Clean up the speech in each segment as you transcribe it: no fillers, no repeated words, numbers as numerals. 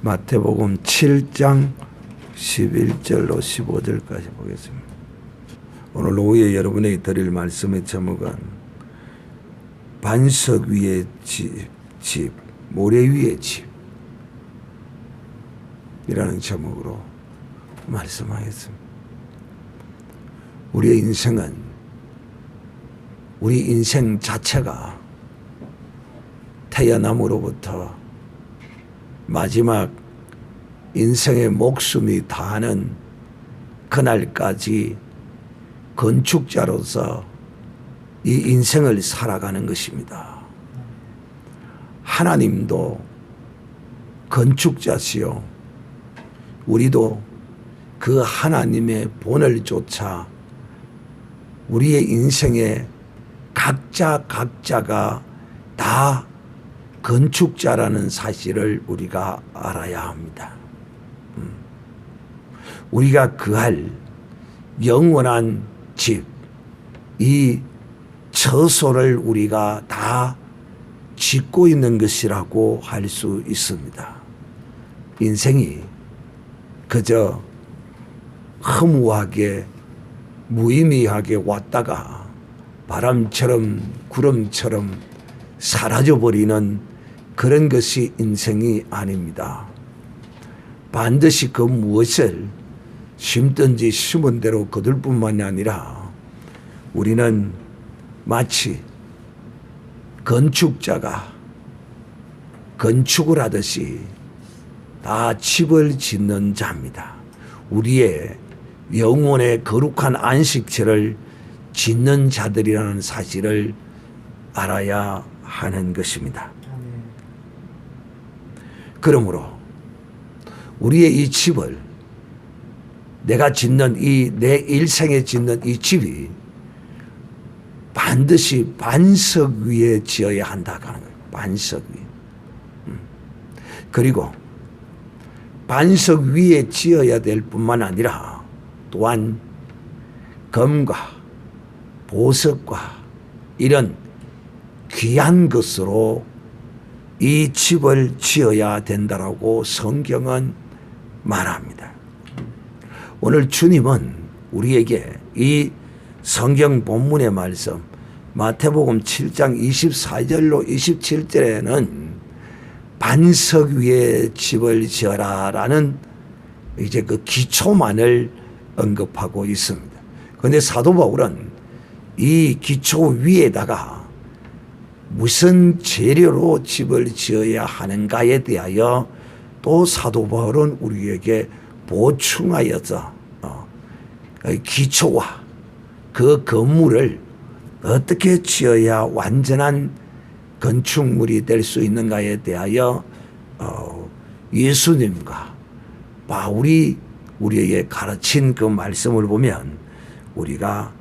마태복음 7장 11절로 15절까지 보겠습니다. 오늘 오후에 여러분에게 드릴 말씀의 제목은 반석 위의 집, 모래 위의 집이라는 제목으로 말씀하겠습니다. 우리의 인생은, 우리 인생 자체가 태어남으로부터 마지막 인생의 목숨이 다하는 그날까지 건축자로서 이 인생을 살아가는 것입니다. 하나님도 건축자시요, 우리도 그 하나님의 본을 쫓아 우리의 인생의 각자가 다 건축자라는 사실을 우리가 알아야 합니다. 우리가 그할 영원한 집, 이 처소를 우리가 다 짓고 있는 것이라고 할 수 있습니다. 인생이 그저 허무하게 무의미하게 왔다가 바람처럼 구름처럼 사라져버리는 그런 것이 인생이 아닙니다. 반드시 그 무엇을 심든지 심은 대로 거둘 뿐만이 아니라 우리는 마치 건축자가 건축을 하듯이 다 집을 짓는 자입니다. 우리의 영혼의 거룩한 안식처를 짓는 자들이라는 사실을 알아야 하는 것입니다. 그러므로 우리의 이 집을, 내가 짓는 내 일생에 짓는 이 집이 반드시 반석 위에 지어야 한다 하는 거예요. 반석 위에. 그리고 반석 위에 지어야 될 뿐만 아니라 또한 금과 보석과 이런 귀한 것으로 이 집을 지어야 된다라고 성경은 말합니다. 오늘 주님은 우리에게 이 성경 본문의 말씀 마태복음 7장 24절로 27절에는 반석 위에 집을 지어라라는 이제 그 기초만을 언급하고 있습니다. 그런데 사도 바울은 이 기초 위에다가 무슨 재료로 집을 지어야 하는가에 대하여 또 사도 바울은 우리에게 보충하여서 기초와 그 건물을 어떻게 지어야 완전한 건축물이 될 수 있는가에 대하여 예수님과 바울이 우리에게 가르친 그 말씀을 보면 우리가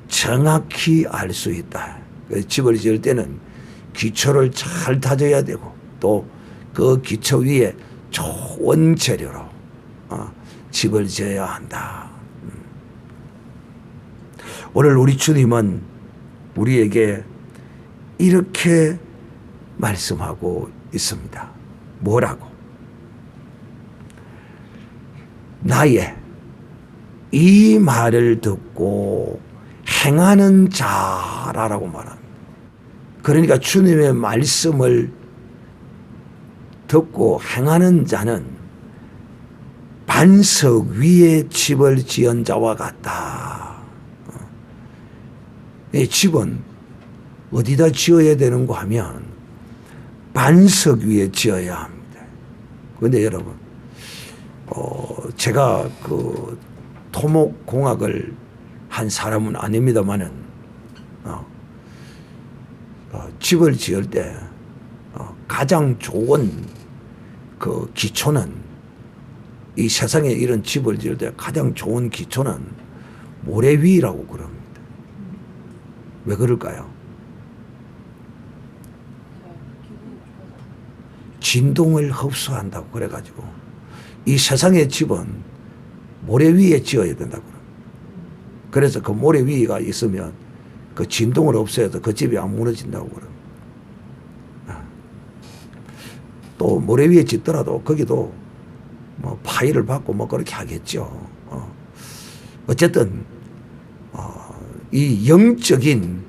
정확히 알 수 있다. 집을 지을 때는 기초를 잘 다져야 되고 또 그 기초 위에 좋은 재료로 집을 지어야 한다. 오늘 우리 주님은 우리에게 이렇게 말씀하고 있습니다. 뭐라고? 나의 이 말을 듣고 행하는 자라고 말합니다. 그러니까 주님의 말씀을 듣고 행하는 자는 반석 위에 집을 지은 자와 같다. 이 집은 어디다 지어야 되는가 하면 반석 위에 지어야 합니다. 그런데 여러분, 제가 그 토목공학을 한 사람은 아닙니다만은 집을 지을 때 가장 좋은 그 기초는, 이 세상에 이런 집을 지을 때 가장 좋은 기초는 모래 위라고 그럽니다. 왜 그럴까요? 진동을 흡수한다고 그래가지고 이 세상의 집은 모래 위에 지어야 된다고 그럽니다. 그래서 그 모래 위가 있으면 그 진동을 없애서 그 집이 안 무너진다고 그럽니다. 또 모래 위에 짓더라도 거기도 뭐 파일을 받고 뭐 그렇게 하겠죠. 어쨌든 이 영적인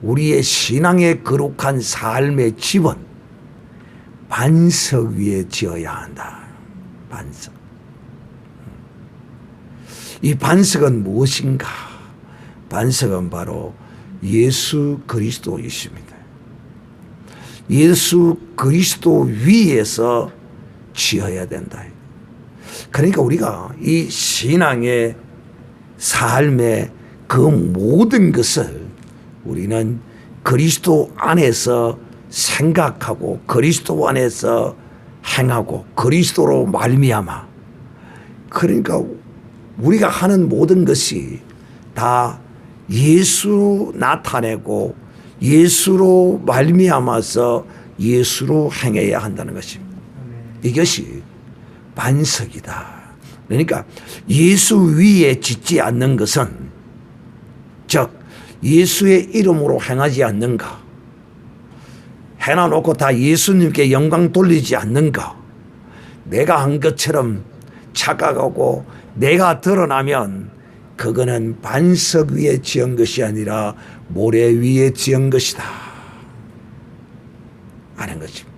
우리의 신앙의 거룩한 삶의 집은 반석 위에 지어야 한다. 반석. 이 반석은 무엇인가? 반석은 바로 예수 그리스도이십니다. 예수 그리스도 위에서 지어야 된다. 그러니까 우리가 이 신앙의 삶의 그 모든 것을 우리는 그리스도 안에서 생각하고 그리스도 안에서 행하고 그리스도로 말미암아, 그러니까 우리가 하는 모든 것이 다 예수 나타내고 예수로 말미암아서 예수로 행해야 한다는 것입니다. 이것이 반석이다. 그러니까 예수 위에 짓지 않는 것은, 즉 예수의 이름으로 행하지 않는가, 해놔놓고 다 예수님께 영광 돌리지 않는가, 내가 한 것처럼 착각하고 내가 드러나면 그거는 반석 위에 지은 것이 아니라 모래 위에 지은 것이다 하는 것입니다.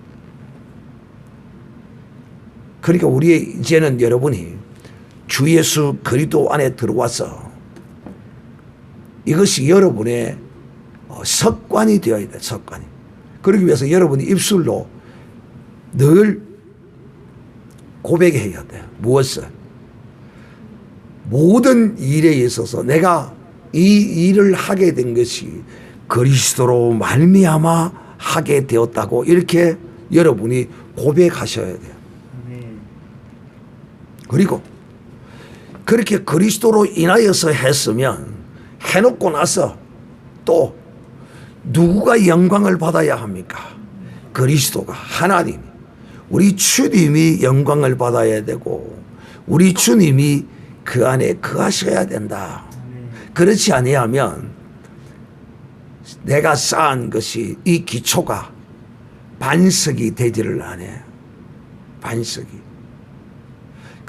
그러니까 우리 이제는 여러분이 주 예수 그리스도 안에 들어와서 이것이 여러분의 습관이 되어야 돼. 습관이. 그러기 위해서 여러분이 입술로 늘 고백해야 돼요. 무엇을? 모든 일에 있어서 내가 이 일을 하게 된 것이 그리스도로 말미암아 하게 되었다고 이렇게 여러분이 고백하셔야 돼요. 그리고 그렇게 그리스도로 인하여서 했으면, 해놓고 나서 또 누구가 영광을 받아야 합니까? 그리스도가, 하나님, 우리 주님이 영광을 받아야 되고 우리 주님이 그 안에 거하셔야 된다. 그렇지 아니하면 내가 쌓은 것이, 이 기초가 반석이 되지를 않아요. 반석이.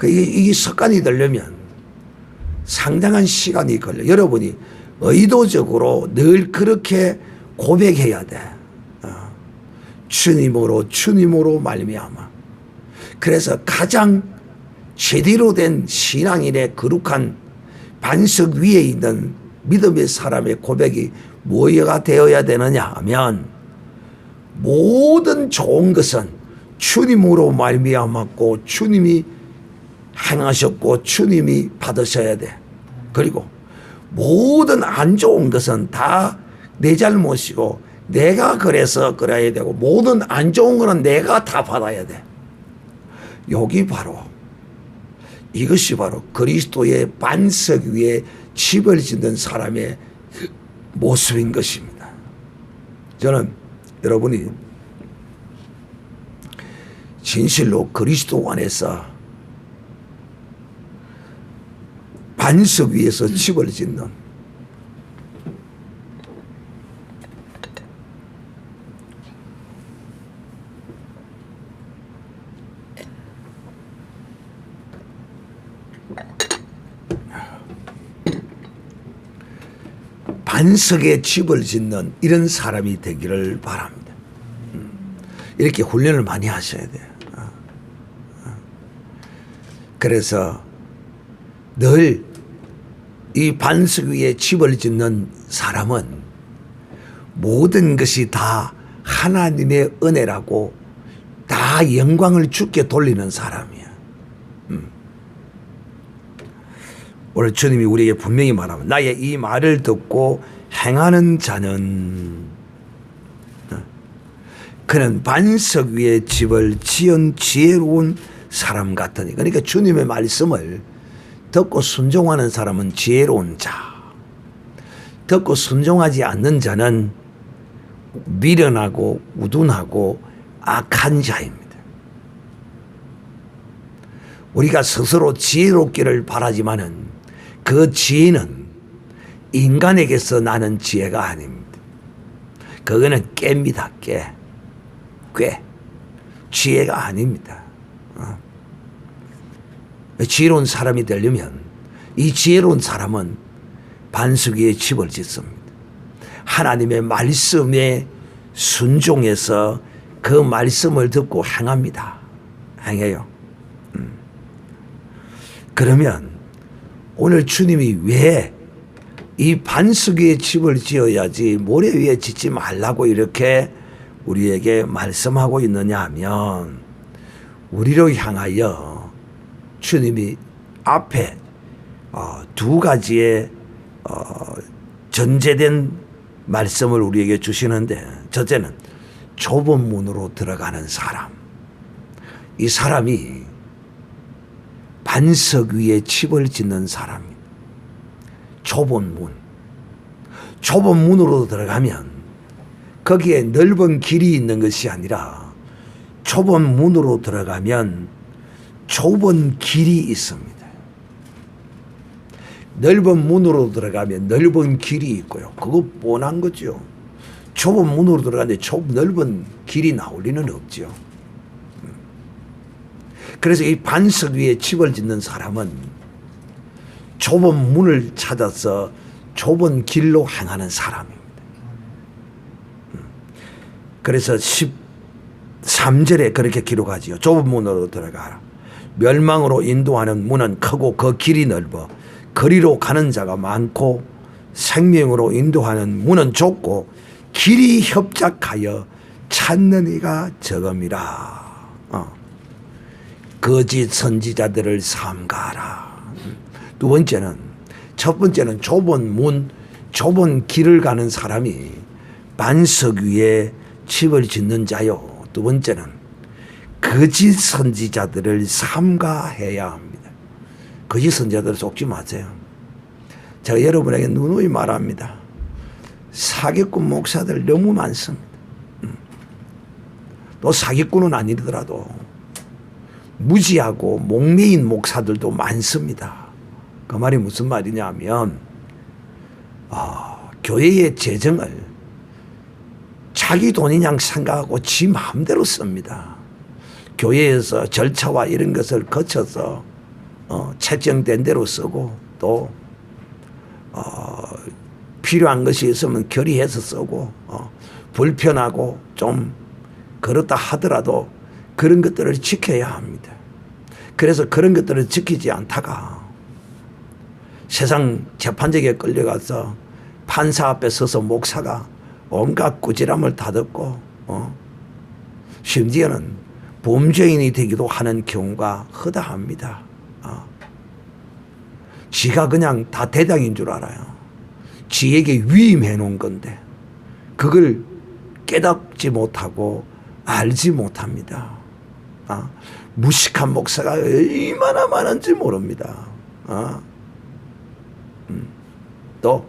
이 습관이 되려면 상당한 시간이 걸려요. 여러분이 의도적으로 늘 그렇게 고백해야 돼. 주님으로 말미암아. 그래서 가장 제대로 된 신앙인의 거룩한 반석 위에 있는 믿음의 사람의 고백이 뭐가 되어야 되느냐 하면, 모든 좋은 것은 주님으로 말미암았고 주님이 행하셨고 주님이 받으셔야 돼. 그리고 모든 안 좋은 것은 다 내 잘못이고 내가 그래서 그래야 되고, 모든 안 좋은 거는 내가 다 받아야 돼. 여기 바로, 이것이 바로 그리스도의 반석 위에 집을 짓는 사람의 모습인 것입니다. 저는 여러분이 진실로 그리스도 안에서 반석 위에서 집을 짓는, 반석에 집을 짓는 이런 사람이 되기를 바랍니다. 이렇게 훈련을 많이 하셔야 돼요. 그래서 늘 이 반석 위에 집을 짓는 사람은 모든 것이 다 하나님의 은혜라고, 다 영광을 주께 돌리는 사람이야. 오늘 주님이 우리에게 분명히 말하면, 나의 이 말을 듣고 행하는 자는 그는 반석 위에 집을 지은 지혜로운 사람 같으니. 그러니까 주님의 말씀을 듣고 순종하는 사람은 지혜로운 자, 듣고 순종하지 않는 자는 미련하고 우둔하고 악한 자입니다. 우리가 스스로 지혜롭기를 바라지만은 그 지혜는 인간에게서 나는 지혜가 아닙니다. 그거는 꾀입니다. 꾀. 지혜가 아닙니다. 지혜로운 사람이 되려면 이 지혜로운 사람은 반석 위에 집을 짓습니다. 하나님의 말씀에 순종해서 그 말씀을 듣고 행합니다. 행해요. 그러면 오늘 주님이 왜 이 반석 위에 집을 지어야지 모래 위에 짓지 말라고 이렇게 우리에게 말씀하고 있느냐 하면 우리로 향하여 주님이 앞에 두 가지의 전제된 말씀을 우리에게 주시는데, 첫째는 좁은 문으로 들어가는 사람. 이 사람이 반석 위에 집을 짓는 사람입니다. 좁은 문. 좁은 문으로 들어가면 거기에 넓은 길이 있는 것이 아니라 좁은 문으로 들어가면 좁은 길이 있습니다. 넓은 문으로 들어가면 넓은 길이 있고요. 그거 뻔한 거죠. 좁은 문으로 들어가는데 넓은 길이 나올 리는 없죠. 그래서 이 반석 위에 집을 짓는 사람은 좁은 문을 찾아서 좁은 길로 행하는 사람입니다. 그래서 13절에 그렇게 기록하지요. 좁은 문으로 들어가라. 멸망으로 인도하는 문은 크고 그 길이 넓어 거리로 가는 자가 많고, 생명으로 인도하는 문은 좁고 길이 협착하여 찾는 이가 적음이라. 거짓 선지자들을 삼가하라. 두 번째는, 첫 번째는 좁은 문, 좁은 길을 가는 사람이 반석 위에 집을 짓는 자요. 두 번째는 거짓 선지자들을 삼가해야 합니다. 거짓 선지자들 속지 마세요. 제가 여러분에게 누누이 말합니다. 사기꾼 목사들 너무 많습니다. 또 사기꾼은 아니더라도 무지하고 목매인 목사들도 많습니다. 그 말이 무슨 말이냐면 교회의 재정을 자기 돈이냥 생각하고 지 마음대로 씁니다. 교회에서 절차와 이런 것을 거쳐서 책정된 대로 쓰고, 또 필요한 것이 있으면 결의해서 쓰고, 불편하고 좀 그렇다 하더라도 그런 것들을 지켜야 합니다. 그래서 그런 것들을 지키지 않다가 세상 재판정에 끌려가서 판사 앞에 서서 목사가 온갖 꾸지람을 다 듣고 심지어는 범죄인이 되기도 하는 경우가 허다합니다. 지가 그냥 다 대장인 줄 알아요. 지에게 위임해 놓은 건데 그걸 깨닫지 못하고 알지 못합니다. 무식한 목사가 얼마나 많은지 모릅니다. 또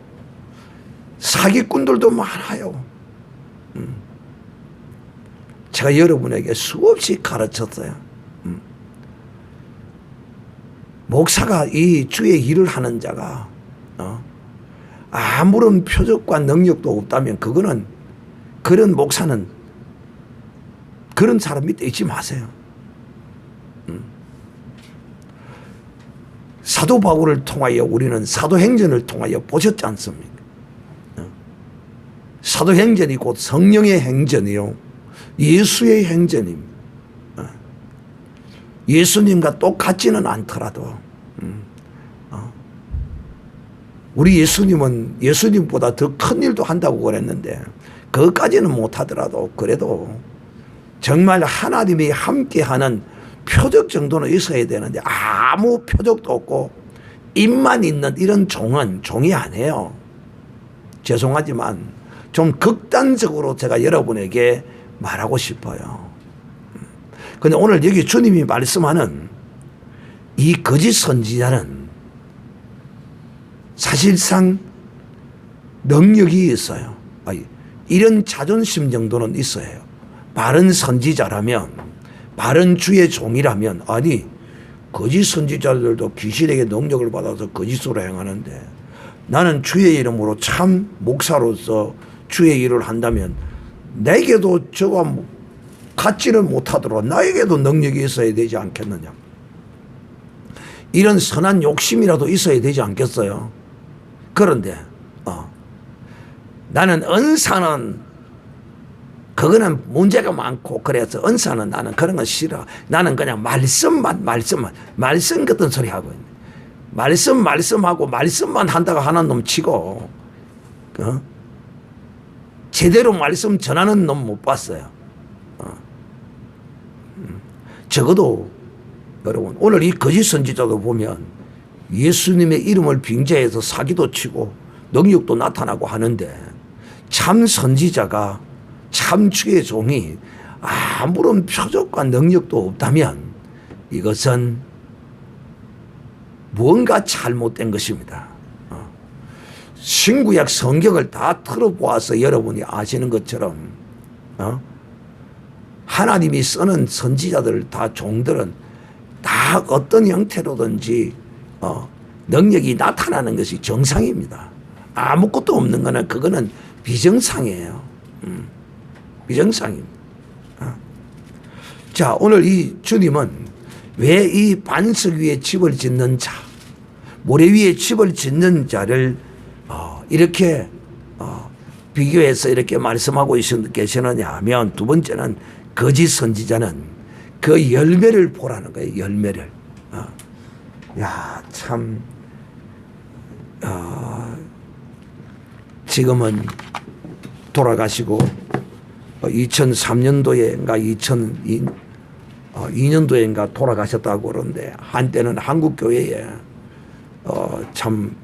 사기꾼들도 많아요. 제가 여러분에게 수없이 가르쳤어요. 목사가 이 주의 일을 하는 자가 아무런 표적과 능력도 없다면 그거는, 그런 목사는 그런 사람 밑에 있지 마세요. 사도 바울을 통하여 우리는 사도행전을 통하여 보셨지 않습니까? 사도행전이 곧 성령의 행전이요 예수의 행전입니다. 예수님과 똑같지는 않더라도 우리 예수님은 예수님보다 더 큰 일도 한다고 그랬는데 그것까지는 못하더라도 그래도 정말 하나님이 함께하는 표적 정도는 있어야 되는데 아무 표적도 없고 입만 있는 이런 종은 종이 아니에요. 죄송하지만 좀 극단적으로 제가 여러분에게 말하고 싶어요. 근데 오늘 여기 주님이 말씀하는 이 거짓 선지자는 사실상 능력이 있어요. 이런 자존심 정도는 있어요. 바른 선지자라면, 바른 주의 종이라면, 아니 거짓 선지자들도 귀신에게 능력을 받아서 거짓으로 행하는데 나는 주의 이름으로 참 목사로서 주의 일을 한다면 내게도 저와 갖지는 못하도록 나에게도 능력이 있어야 되지 않겠느냐. 이런 선한 욕심이라도 있어야 되지 않겠어요. 그런데 나는 은사는 그거는 문제가 많고, 그래서 은사는 나는 그런 건 싫어. 나는 그냥 말씀만 말씀 같은 소리 하고 있네. 말씀하고 말씀만 한다고 하는 놈 치고 제대로 말씀 전하는 놈 못 봤어요. 적어도 여러분 오늘 이 거짓 선지자도 보면 예수님의 이름을 빙자해서 사기도 치고 능력도 나타나고 하는데, 참 선지자가 참 주의 종이 아무런 표적과 능력도 없다면 이것은 무언가 잘못된 것입니다. 신구약 성경을 다 틀어보아서 여러분이 아시는 것처럼 하나님이 쓰는 선지자들 다 종들은 다 어떤 형태로든지 능력이 나타나는 것이 정상입니다. 아무것도 없는 거는 그거는 비정상이에요. 비정상입니다. 자, 오늘 이 주님은 왜 이 반석 위에 집을 짓는 자, 모래 위에 집을 짓는 자를 이렇게 비교해서 이렇게 말씀하고 계시느냐 하면, 두 번째는 거짓 선지자는 그 열매를 보라는 거예요. 열매를. 야, 참 지금은 돌아가시고 2003년도에인가 2002년도에인가 돌아가셨다고 그러는데, 한때는 한국교회에 참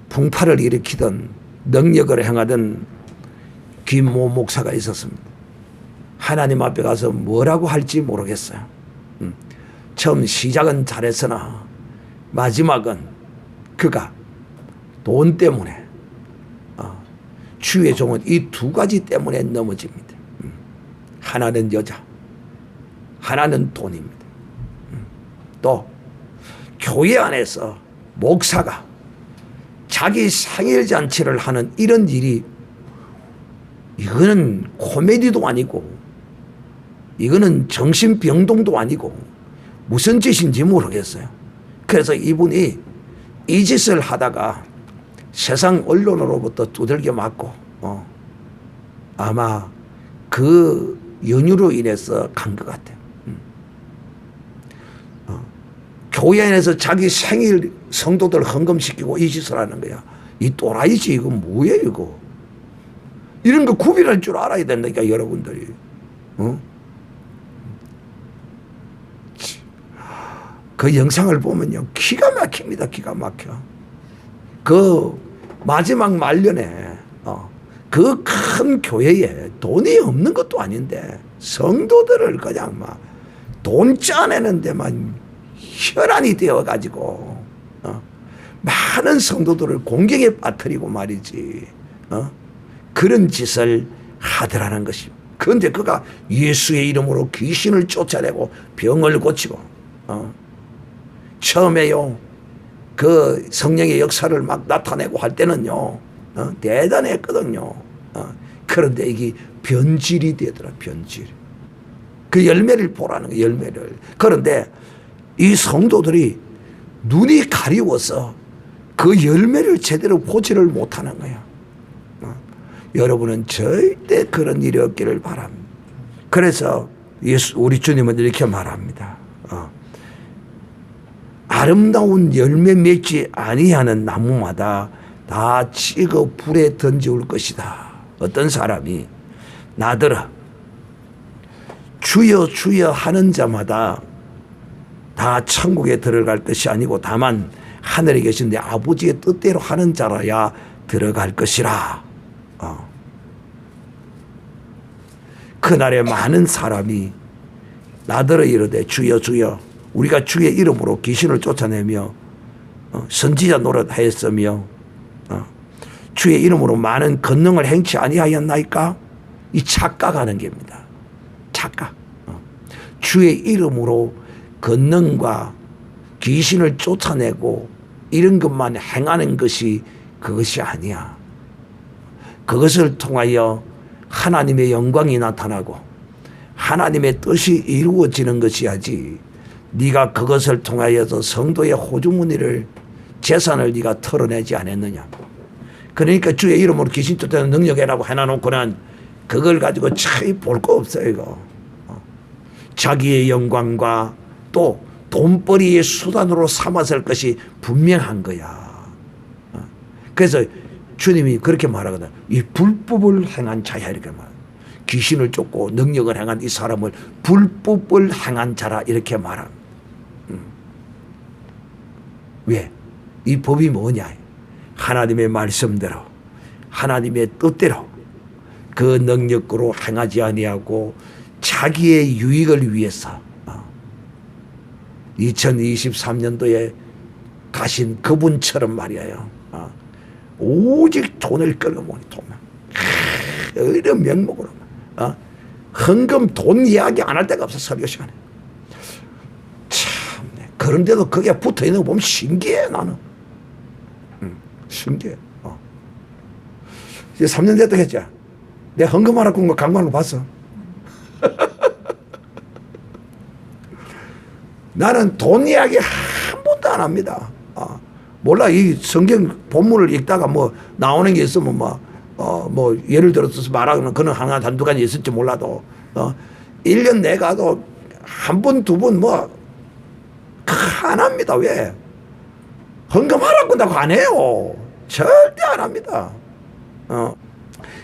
풍파를 일으키던 능력을 행하던 김모 목사가 있었습니다. 하나님 앞에 가서 뭐라고 할지 모르겠어요. 처음 시작은 잘했으나 마지막은 그가 돈 때문에 주의 종은 이 두 가지 때문에 넘어집니다. 하나는 여자, 하나는 돈입니다. 또 교회 안에서 목사가 자기 생일 잔치를 하는 이런 일이, 이거는 코미디도 아니고 이거는 정신병동도 아니고 무슨 짓인지 모르겠어요. 그래서 이분이 이 짓을 하다가 세상 언론으로부터 두들겨 맞고 아마 그 연유로 인해서 간 것 같아요. 교회 안에서 자기 생일 성도들 헌금시키고 이 짓을 하는 거야. 이 또라이지, 이거 뭐예요 이거. 이런 거 구별할 줄 알아야 된다니까 여러분들이. 그 영상을 보면요, 기가 막힙니다. 기가 막혀. 그 마지막 말년에 그 큰 교회에 돈이 없는 것도 아닌데 성도들을 그냥 막 돈 짜내는 데만 혈안이 되어가지고 많은 성도들을 공경에 빠뜨리고 말이지 그런 짓을 하더라는 것입니다. 그런데 그가 예수의 이름으로 귀신을 쫓아내고 병을 고치고 처음에요 그 성령의 역사를 막 나타내고 할 때는요 대단했거든요. 그런데 이게 변질이 되더라. 변질. 그 열매를 보라는 거예요. 열매를. 그런데 이 성도들이 눈이 가리워서 그 열매를 제대로 보지를 못하는 거야. 여러분은 절대 그런 일이 없기를 바랍니다. 그래서 우리 주님은 이렇게 말합니다. 아름다운 열매 맺지 아니하는 나무마다 다 찍어 불에 던져올 것이다. 어떤 사람이 나더러 주여 주여 하는 자마다 다 천국에 들어갈 것이 아니고 다만 하늘에 계신 내 아버지의 뜻대로 하는 자라야 들어갈 것이라. 그날에 많은 사람이 나더러 이르되 주여 주여 우리가 주의 이름으로 귀신을 쫓아내며 선지자 노릇하였으며 주의 이름으로 많은 권능을 행치 아니하였나이까? 이 착각하는 겁니다. 착각. 주의 이름으로 권능과 귀신을 쫓아내고 이런 것만 행하는 것이 그것이 아니야. 그것을 통하여 하나님의 영광이 나타나고 하나님의 뜻이 이루어지는 것이야지 네가 그것을 통하여서 성도의 호주머니를 재산을 네가 털어내지 않았느냐. 그러니까 주의 이름으로 귀신 쫓아내는 능력이라고 해놔놓고는 그걸 가지고 차이 볼 거 없어요. 이거. 자기의 영광과 또 돈벌이의 수단으로 삼았을 것이 분명한 거야. 그래서 주님이 그렇게 말하거든. 이 불법을 행한 자야 이렇게 말. 귀신을 쫓고 능력을 행한 이 사람을 불법을 행한 자라 이렇게 말합니다. 왜? 이 법이 뭐냐? 하나님의 말씀대로 하나님의 뜻대로 그 능력으로 행하지 아니하고 자기의 유익을 위해서 2023년도에 가신 그분처럼 말이에요. 오직 돈을 끌어모으니 돈만. 이런 명목으로. 헌금 돈 이야기 안 할 데가 없어 설교 시간에. 참 그런데도 그게 붙어 있는 거 보면 신기해 나는. 신기해. 이제 3년 됐다 했죠. 내가 헌금 하나 꾼 거 강구하는 거 봤어. 나는 돈 이야기 한 번도 안 합니다. 몰라 이 성경 본문을 읽다가 뭐 나오는 게 있으면 뭐 예를 들어서 말하면 그는 하나 한두 가지 있을지 몰라도 1년 내가도 한 번 두 번 뭐 안 합니다. 왜? 헌금하라고 한다고 안 해요. 절대 안 합니다.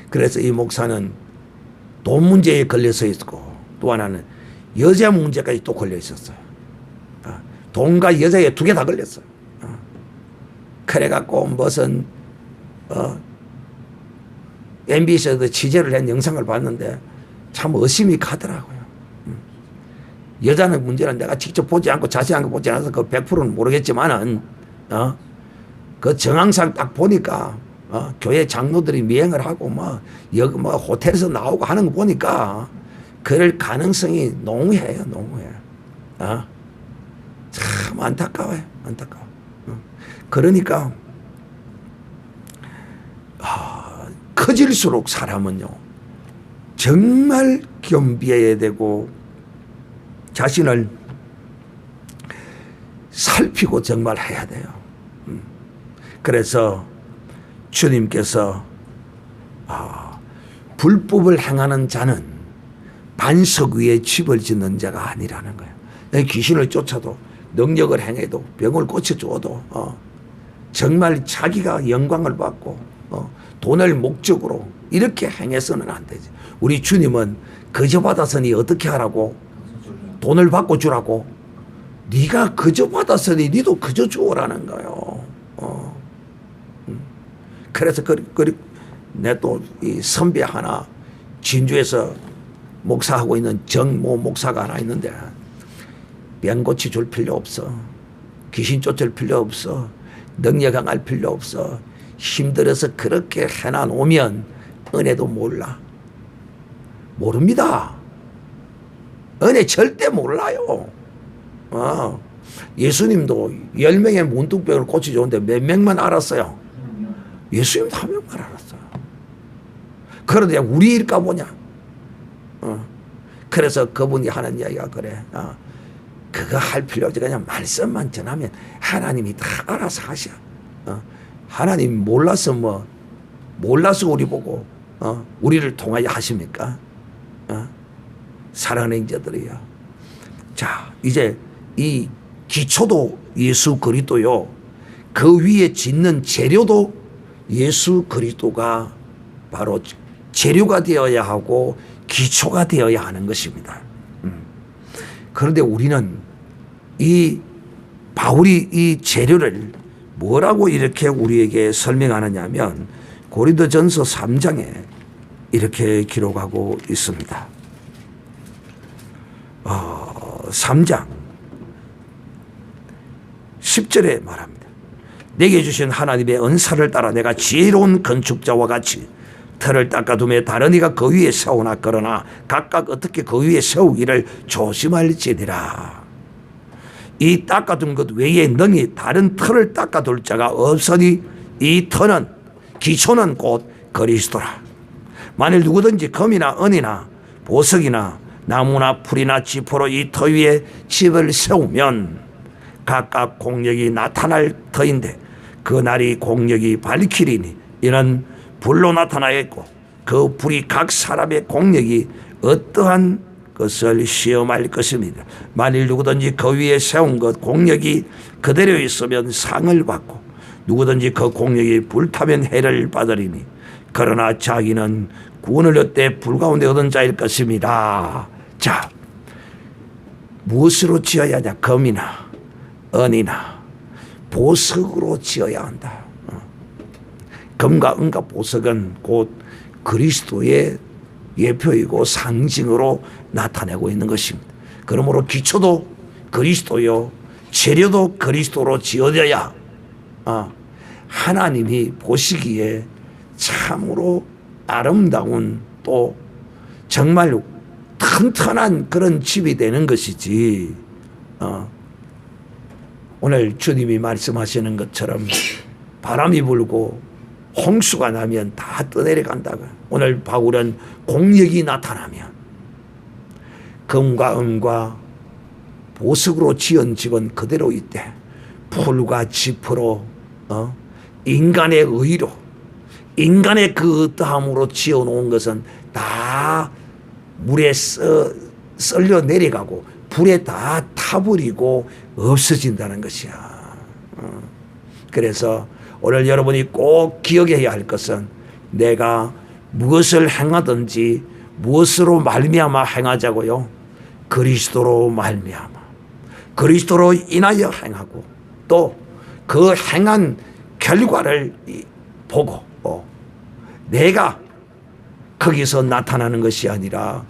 그래서 이 목사는 돈 문제에 걸려서 있고 또 하나는 여자 문제까지 또 걸려 있었어요. 돈과 여자에 두 개 다 걸렸어요. 그래갖고 무슨 MBC에서 취재를 한 영상을 봤는데 참 의심이 가더라고요. 여자는 문제는 내가 직접 보지 않고 자세한 거 보지 않아서 그 100%는 모르겠지만은 그 정황상 딱 보니까 교회 장로들이 미행을 하고 여기 호텔에서 나오고 하는 거 보니까 그럴 가능성이 농후해요, 농후해. 참 안타까워요, 안타까워. 그러니까 커질수록 사람은요 정말 겸비해야 되고 자신을 살피고 정말 해야 돼요. 그래서 주님께서 불법을 행하는 자는 반석 위에 집을 짓는 자가 아니라는 거예요. 귀신을 쫓아도 능력을 행해도 병을 고쳐주어도 정말 자기가 영광을 받고 돈을 목적으로 이렇게 행해서는 안 되지. 우리 주님은 거저 받았으니 어떻게 하라고? 돈을 받고 주라고? 네가 거저 받았으니 니도 거저 주어라는 거예요. 그래서 내 또 이 선배 하나 진주에서 목사하고 있는 정모 목사가 하나 있는데 병 고치 줄 필요 없어. 귀신 쫓을 필요 없어. 능력 강할 필요 없어. 힘들어서 그렇게 해놔놓으면 은혜도 몰라. 모릅니다. 은혜 절대 몰라요. 예수님도 10명의 문둥병을 고쳐줬는데 몇 명만 알았어요? 예수님도 한 명만 알았어요. 그런데 우리일까 보냐? 그래서 그분이 하는 이야기가 그래. 그거 할 필요 없지. 그냥 말씀만 전하면 하나님이 다 알아서 하셔. 하나님 몰라서 몰라서 우리 보고 우리를 통하여 하십니까? 사랑하는 자들이요. 자, 이제 이 기초도 예수 그리스도요. 그 위에 짓는 재료도 예수 그리스도가 바로 재료가 되어야 하고 기초가 되어야 하는 것입니다. 그런데 우리는 이 바울이 이 재료를 뭐라고 이렇게 우리에게 설명하느냐 하면 고린도전서 3장에 이렇게 기록하고 있습니다. 3장 10절에 말합니다. 내게 주신 하나님의 은사를 따라 내가 지혜로운 건축자와 같이 틀을 닦아둠에 다른 이가 그 위에 세우나 그러나 각각 어떻게 그 위에 세우기를 조심할지니라. 이 닦아둔 것 외에 능히 다른 틀을 닦아둘 자가 없으니 이 터는 기초는 곧 그리스도라. 만일 누구든지 금이나 은이나 보석이나 나무나 풀이나 지포로 이 터 위에 집을 세우면 각각 공력이 나타날 터인데 그 날이 공력이 밝히리니 이는 불로 나타나겠고 그 불이 각 사람의 공력이 어떠한 것을 시험할 것입니다. 만일 누구든지 그 위에 세운 것 공력이 그대로 있으면 상을 받고 누구든지 그 공력이 불타면 해를 받으리니 그러나 자기는 구원을 얻되 불 가운데 얻은 자일 것입니다. 자, 무엇으로 지어야 하냐? 금이나 은이나 보석으로 지어야 한다. 금과 은과 보석은 곧 그리스도의 예표이고 상징으로 나타내고 있는 것입니다. 그러므로 기초도 그리스도요, 재료도 그리스도로 지어져야 하나님이 보시기에 참으로 아름다운 또 정말 튼튼한 그런 집이 되는 것이지. 오늘 주님이 말씀하시는 것처럼 바람이 불고 홍수가 나면 다 떠내려간다고. 오늘 바울은 공력이 나타나면 금과 은과 보석으로 지은 집은 그대로 있대. 풀과 지푸로 인간의 의로 인간의 그 어떠함으로 지어놓은 것은 다 물에 썰려 내려가고 불에 다 타버리고 없어진다는 것이야. 그래서 오늘 여러분이 꼭 기억해야 할 것은 내가 무엇을 행하든지 무엇으로 말미암아 행하자고요? 그리스도로 말미암아 그리스도로 인하여 행하고 또 그 행한 결과를 보고 내가 거기서 나타나는 것이 아니라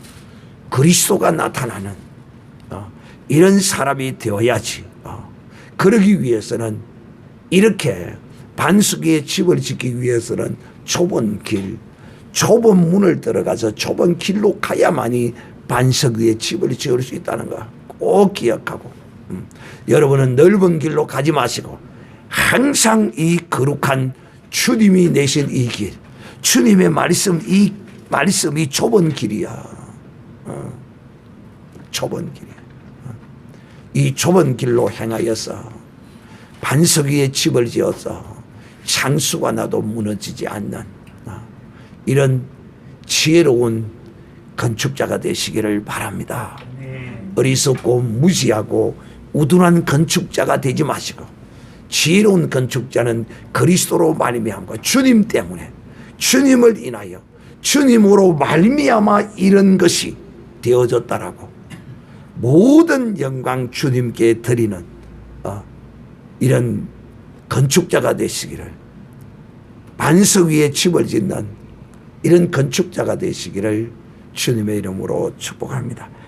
그리스도가 나타나는 이런 사람이 되어야지. 그러기 위해서는 이렇게 반석 위에 집을 짓기 위해서는 좁은 길, 좁은 문을 들어가서 좁은 길로 가야만이 반석 위에 집을 지을 수 있다는 거 꼭 기억하고 여러분은 넓은 길로 가지 마시고 항상 이 거룩한 주님이 내신 이 길, 주님의 말씀, 이 말씀이 좁은 길이야. 좁은 길이야. 이 좁은 길로 행하여서 반석 위에 집을 지어서 창수가 나도 무너지지 않는 이런 지혜로운 건축자가 되시기를 바랍니다. 어리석고 무지하고 우둔한 건축자가 되지 마시고 지혜로운 건축자는 그리스도로 말미암고 주님 때문에 주님을 인하여 주님으로 말미암아 이런 것이 되어졌다라고 모든 영광 주님께 드리는 이런 건축자가 되시기를 반석 위에 집을 짓는 이런 건축자가 되시기를 주님의 이름으로 축복합니다.